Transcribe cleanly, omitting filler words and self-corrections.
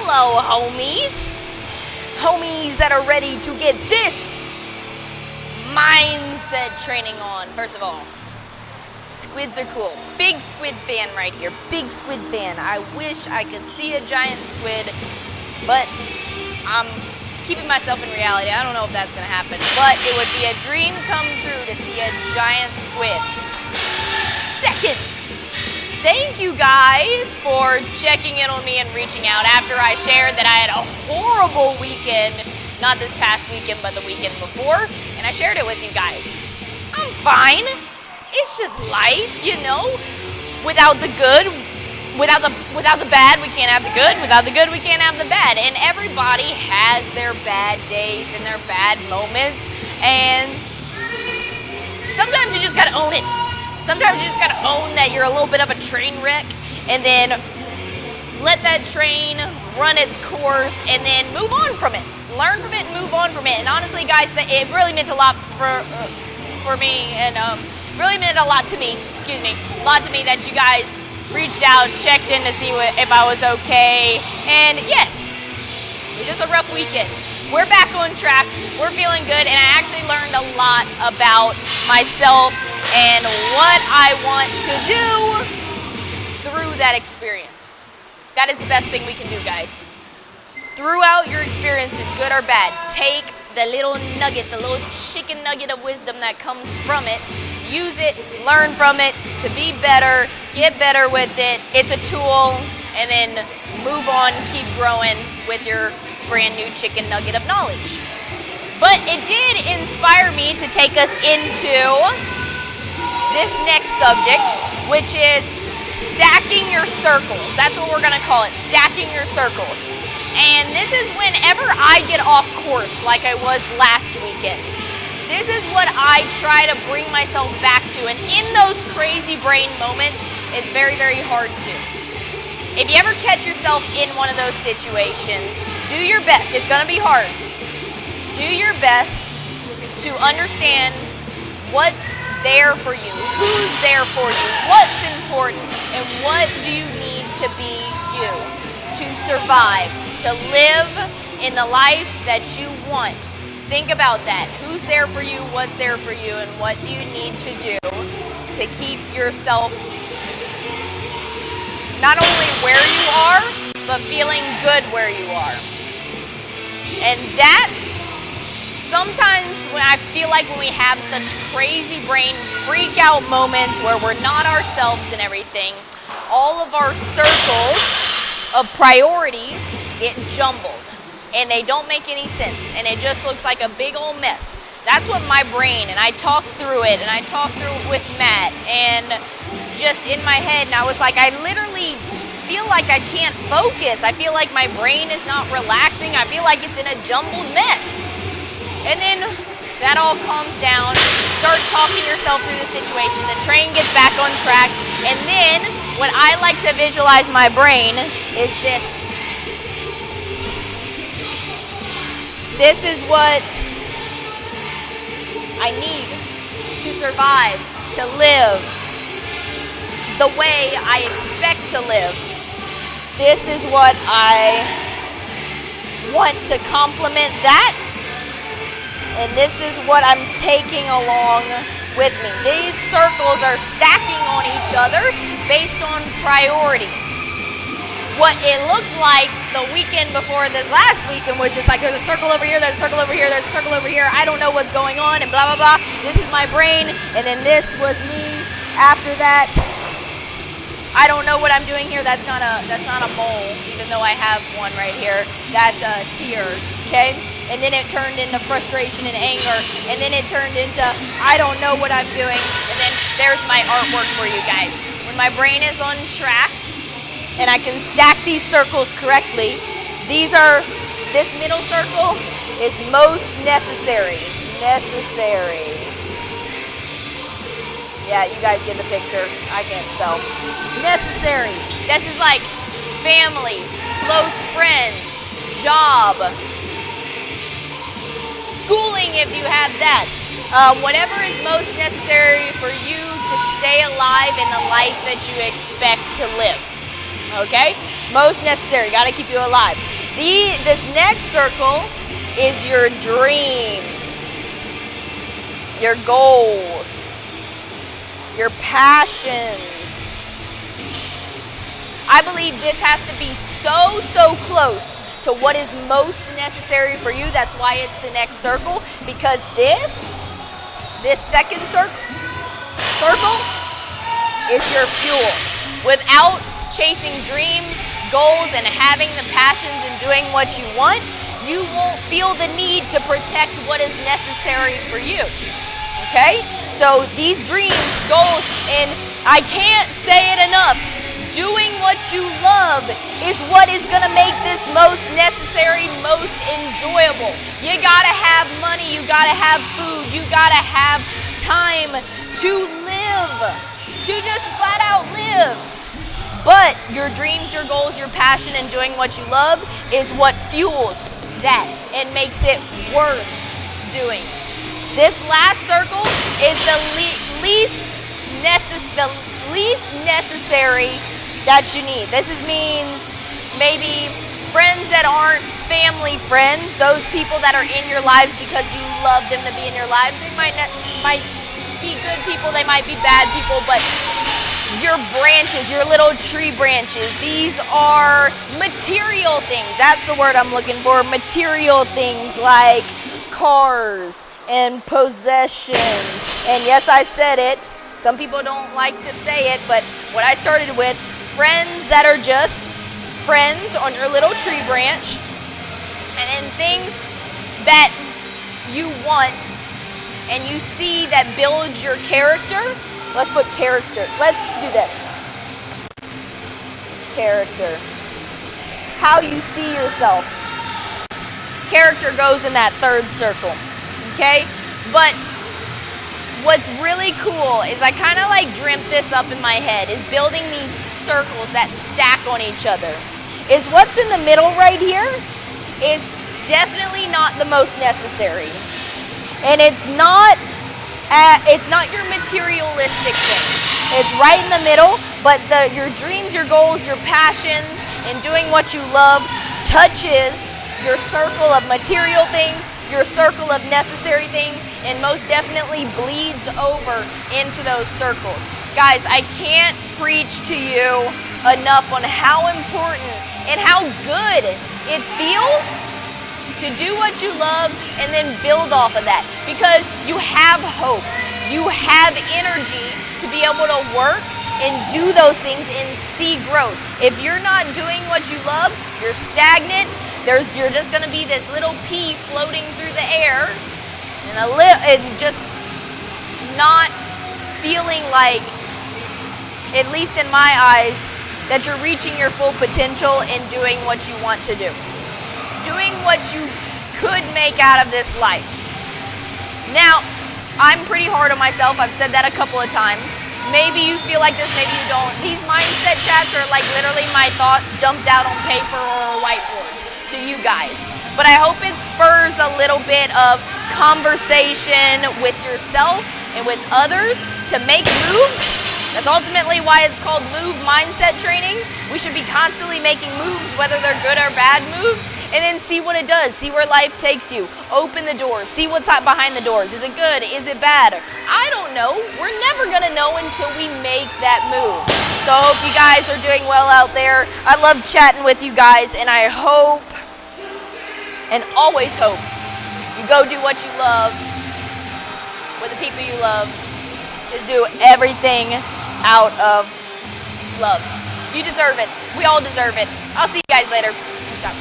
Hello, homies. Homies that are ready to get this mindset training on. First of all, squids are cool. Big squid fan right here. Big squid fan. I wish I could see a giant squid, but I'm keeping myself in reality. I don't know if that's gonna happen, but it would be a dream come true to see a giant squid. Second, thank you guys for checking in on me and reaching out after I shared that I had a horrible weekend, not this past weekend, but the weekend before, and I shared it with you guys. I'm fine. It's just life, you know. Without the good, without the bad, we can't have the good. Without the good, we can't have the bad. And everybody has their bad days and their bad moments, and sometimes you just gotta own it. Sometimes you just gotta own that you're a little bit of a train wreck, and then let that train run its course, and then move on from it. Learn from it and move on from it. And honestly, guys, it really meant a lot for me, and really meant a lot to me. A lot to me that you guys reached out, checked in to see if I was okay. And yes, it was just a rough weekend. We're back on track. We're feeling good, and I actually learned a lot about myself and what I want to do through that experience. That is the best thing we can do, guys. Throughout your experiences, good or bad, take the little nugget, the little chicken nugget of wisdom that comes from it, use it, learn from it to be better, get better with it. It's a tool, and then move on, keep growing with your brand new chicken nugget of knowledge. But it did inspire me to take us into this next subject, which is stacking your circles. That's what we're gonna call it, stacking your circles. And this is whenever I get off course like I was last weekend. This is what I try to bring myself back to. And in those crazy brain moments, it's very, very hard to. If you ever catch yourself in one of those situations, do your best. It's gonna be hard. Do your best to understand what's there for you, who's there for you, what's important, and what do you need to be you to survive, to live in the life that you want. Think about that. Who's there for you, what's there for you, and what do you need to do to keep yourself not only where you are, but feeling good where you are. And that's sometimes when I feel like when we have such crazy brain freak out moments where we're not ourselves and everything, all of our circles of priorities get jumbled and they don't make any sense, and it just looks like a big old mess. That's what my brain, and I talked through it, and I talked through it with Matt, and just in my head, and I was like, I literally feel like I can't focus. I feel like my brain is not relaxing. I feel like it's in a jumbled mess. And then that all calms down, start talking yourself through the situation, the train gets back on track, and then what I like to visualize my brain is this. This is what I need to survive, to live the way I expect to live. This is what I want to complement that. And this is what I'm taking along with me. These circles are stacking on each other based on priority. What it looked like the weekend before this last weekend was just like, there's a circle over here, there's a circle over here, there's a circle over here, I don't know what's going on, and blah, blah, blah. This is my brain, and then this was me after that. I don't know what I'm doing here. That's not a mole, even though I have one right here. That's a tear, okay? And then it turned into frustration and anger, and then it turned into, I don't know what I'm doing, and then there's my artwork for you guys. When my brain is on track, and I can stack these circles correctly, this middle circle is most necessary. Necessary. Yeah, you guys get the picture. I can't spell. Necessary. This is like family, close friends, job, schooling if you have that. Whatever is most necessary for you to stay alive in the life that you expect to live. Okay? Most necessary. Got to keep you alive. This next circle is your dreams, your goals, your passions. I believe this has to be so close to what is most necessary for you. That's why it's the next circle, because this second circle is your fuel. Without chasing dreams, goals, and having the passions and doing what you want, you won't feel the need to protect what is necessary for you. Okay? So these dreams, goals, and I can't say it enough, doing what you love is what is going to make this most necessary, most enjoyable. You got to have money, you got to have food, you got to have time to live, to just flat out live. But your dreams, your goals, your passion, and doing what you love is what fuels that and makes it worth doing. This last circle is the least necessary that you need. This means maybe friends that aren't family friends, those people that are in your lives because you love them to be in your lives. They might be good people, they might be bad people, but your branches, your little tree branches, these are material things. That's the word I'm looking for. Material things like cars and possessions. And yes, I said it. Some people don't like to say it, but what I started with, friends that are just friends on your little tree branch, and then things that you want and you see that build your character. Let's put character. Let's do this. Character. How you see yourself. Character goes in that third circle. Okay? But what's really cool is I kind of like dreamt this up in my head, is building these circles that stack on each other. Is what's in the middle right here is definitely not the most necessary. And it's not your materialistic thing. It's right in the middle, but your dreams, your goals, your passions, and doing what you love touches your circle of material things, your circle of necessary things, and most definitely bleeds over into those circles. Guys, I can't preach to you enough on how important and how good it feels to do what you love and then build off of that, because you have hope, you have energy to be able to work and do those things and see growth. If you're not doing what you love, you're stagnant. You're just going to be this little pea floating through the air and just not feeling like, at least in my eyes, that you're reaching your full potential in doing what you want to do. Doing what you could make out of this life. Now, I'm pretty hard on myself. I've said that a couple of times. Maybe you feel like this, maybe you don't. These mindset chats are like literally my thoughts dumped out on paper or a whiteboard to you guys. But I hope it spurs a little bit of conversation with yourself and with others to make moves. That's ultimately why it's called Move Mindset Training. We should be constantly making moves, whether they're good or bad moves, and then see what it does. See where life takes you. Open the doors. See what's behind the doors. Is it good? Is it bad? I don't know. We're never going to know until we make that move. So I hope you guys are doing well out there. I love chatting with you guys, and I hope and always hope you go do what you love with the people you love. Just do everything out of love. You deserve it. We all deserve it. I'll see you guys later. Peace out.